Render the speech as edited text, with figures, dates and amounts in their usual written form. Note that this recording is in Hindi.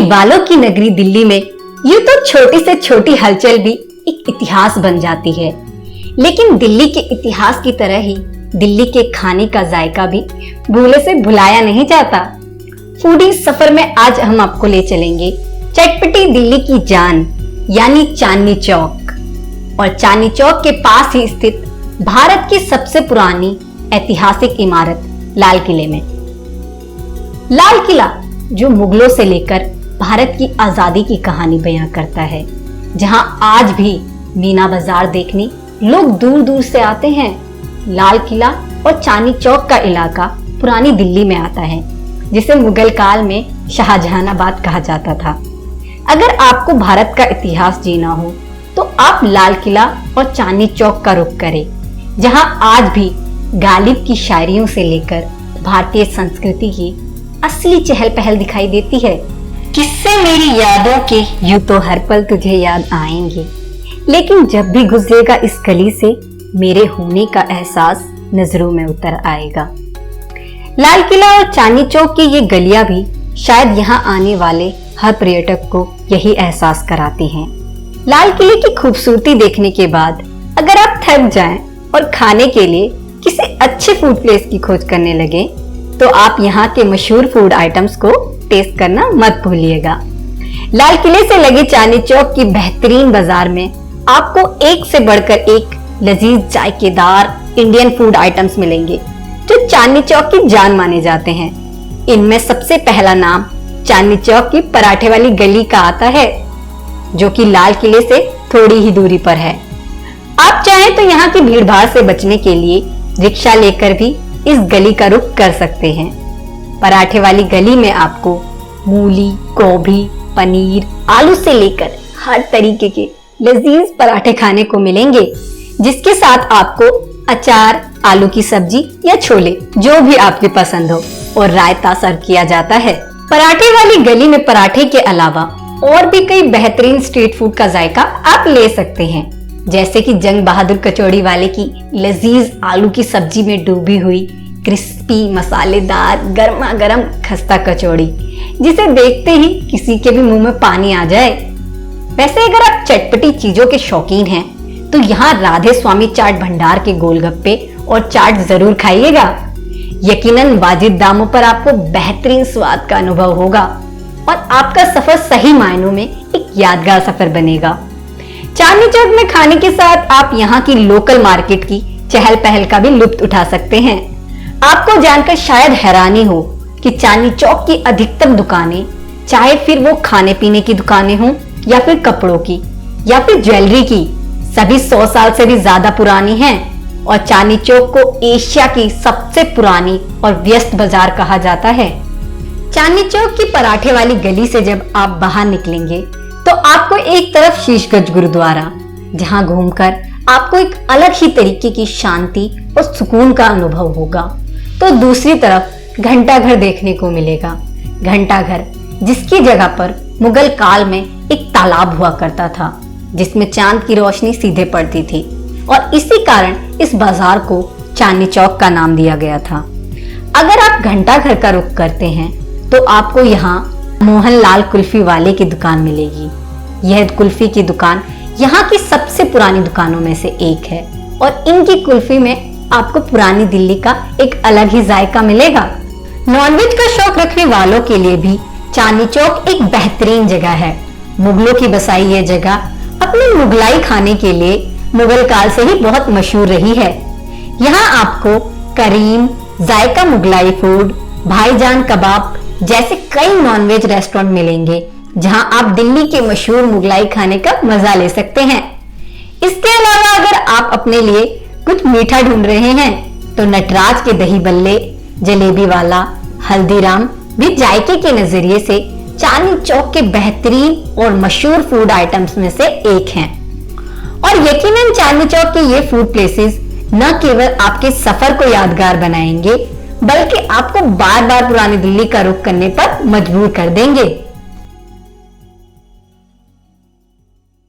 बालों की नगरी दिल्ली में यूं तो छोटी से छोटी हलचल भी एक इतिहास बन जाती है, लेकिन दिल्ली के इतिहास की तरह ही दिल्ली के खाने का जायका भी भूले से भुलाया नहीं जाता। फूडी सफर में आज हम आपको ले चलेंगे चटपटी दिल्ली की जान यानी चांदनी चौक, और चांदनी चौक के पास ही स्थित भारत की सबसे पुरानी ऐतिहासिक इमारत लाल किले में। लाल किला जो मुगलों से लेकर भारत की आजादी की कहानी बयां करता है, जहां आज भी मीना बाजार देखने लोग दूर दूर से आते हैं। लाल किला और चांदनी चौक का इलाका पुरानी दिल्ली में आता है, जिसे मुगल काल में शाहजहानाबाद कहा जाता था। अगर आपको भारत का इतिहास जीना हो तो आप लाल किला और चांदनी चौक का रुख करें, जहां आज भी गालिब की शायरियों से लेकर भारतीय संस्कृति की असली चहल पहल दिखाई देती है। किससे मेरी यादों के यूं तो हर पल तुझे याद आएंगे, लेकिन जब भी गुजरेगा इस गली से मेरे होने का एहसास नजरों में उतर आएगा। लाल किला और चांदनी चौक की ये गलियां भी शायद यहाँ आने वाले हर पर्यटक को यही एहसास कराती हैं। लाल किले की खूबसूरती देखने के बाद अगर आप थक जाएं और खाने के लिए किसी अच्छे फूड प्लेस की खोज करने लगे तो आप यहाँ के मशहूर फूड आइटम्स को टेस्ट करना मत भूलिएगा। लाल किले से लगे चांदनी चौक की बेहतरीन बाजार में आपको एक से बढ़कर एक लजीज जायकेदार इंडियन फूड आइटम्स मिलेंगे, जो चांदनी चौक की जान माने जाते हैं। इनमें सबसे पहला नाम चांदनी चौक की पराठे वाली गली का आता है, जो कि लाल किले से थोड़ी ही दूरी पर है। आप चाहें तो यहाँ की भीड़ भाड़ से बचने के लिए रिक्शा लेकर भी इस गली का रुख कर सकते हैं। पराठे वाली गली में आपको मूली, गोभी, पनीर, आलू से लेकर हर तरीके के लजीज पराठे खाने को मिलेंगे, जिसके साथ आपको अचार, आलू की सब्जी या छोले जो भी आपकी पसंद हो और रायता सर्व किया जाता है। पराठे वाली गली में पराठे के अलावा और भी कई बेहतरीन स्ट्रीट फूड का जायका आप ले सकते हैं, जैसे कि जंग बहादुर कचौड़ी वाले की लजीज आलू की सब्जी में डूबी हुई क्रिस्पी मसालेदार गर्मा गर्म खस्ता कचौड़ी, जिसे देखते ही किसी के भी मुंह में पानी आ जाए। वैसे अगर आप चटपटी चीजों के शौकीन हैं तो यहाँ राधे स्वामी चाट भंडार के गोलगप्पे और चाट जरूर खाइएगा। यकीनन वाजिब दामों पर आपको बेहतरीन स्वाद का अनुभव होगा और आपका सफर सही मायनों में एक यादगार सफर बनेगा। चांदनी चौक में खाने के साथ आप यहाँ की लोकल मार्केट की चहल पहल का भी लुत्फ उठा सकते हैं। आपको जानकर शायद हैरानी हो कि चांदनी चौक की अधिकतम दुकानें, चाहे फिर वो खाने पीने की दुकानें हों या फिर कपड़ों की या फिर ज्वेलरी की, सभी 100 साल से भी ज्यादा पुरानी हैं और चांदनी चौक को एशिया की सबसे पुरानी और व्यस्त बाजार कहा जाता है। चांदनी चौक की पराठे वाली गली से जब आप बाहर निकलेंगे तो आपको एक तरफ शीशगंज गुरुद्वारा, जहां घूमकर आपको एक अलग ही तरीके की शांति और सुकून का अनुभव होगा, तो दूसरी तरफ घंटा घर देखने को मिलेगा। घंटा घर जिसकी जगह पर मुगल काल में एक तालाब हुआ करता था, जिसमें चांद की रोशनी सीधे पड़ती थी, और इसी कारण इस बाजार को चांदनी चौक का नाम दिया गया था। अगर आप घंटा घर का रुख करते हैं तो आपको यहाँ मोहनलाल कुल्फी वाले की दुकान मिलेगी। यह कुल्फी की दुकान यहाँ की सबसे पुरानी दुकानों में से एक है और इनकी कुल्फी में आपको पुरानी दिल्ली का एक अलग ही जायका मिलेगा। नॉनवेज का शौक रखने वालों के लिए भी चांदनी चौक एक बेहतरीन जगह है। मुगलों की बसाई यह जगह अपने मुगलाई खाने के लिए मुगल काल से ही बहुत मशहूर रही है। यहाँ आपको करीम, जायका मुगलाई फूड, भाईजान कबाब जैसे कई नॉनवेज रेस्टोरेंट मिलेंगे, जहां आप दिल्ली के मशहूर मुगलाई खाने का मजा ले सकते हैं। इसके अलावा अगर आप अपने लिए कुछ मीठा ढूंढ रहे हैं तो नटराज के दही बल्ले, जलेबी वाला, हल्दीराम भी जायके के नजरिए से चांदनी चौक के बेहतरीन और मशहूर फूड आइटम्स में से एक हैं। और यकीनन चांदनी चौक के ये फूड प्लेसेस न केवल आपके सफर को यादगार बनाएंगे, बल्कि आपको बार बार पुरानी दिल्ली का रुख करने पर मजबूर कर देंगे।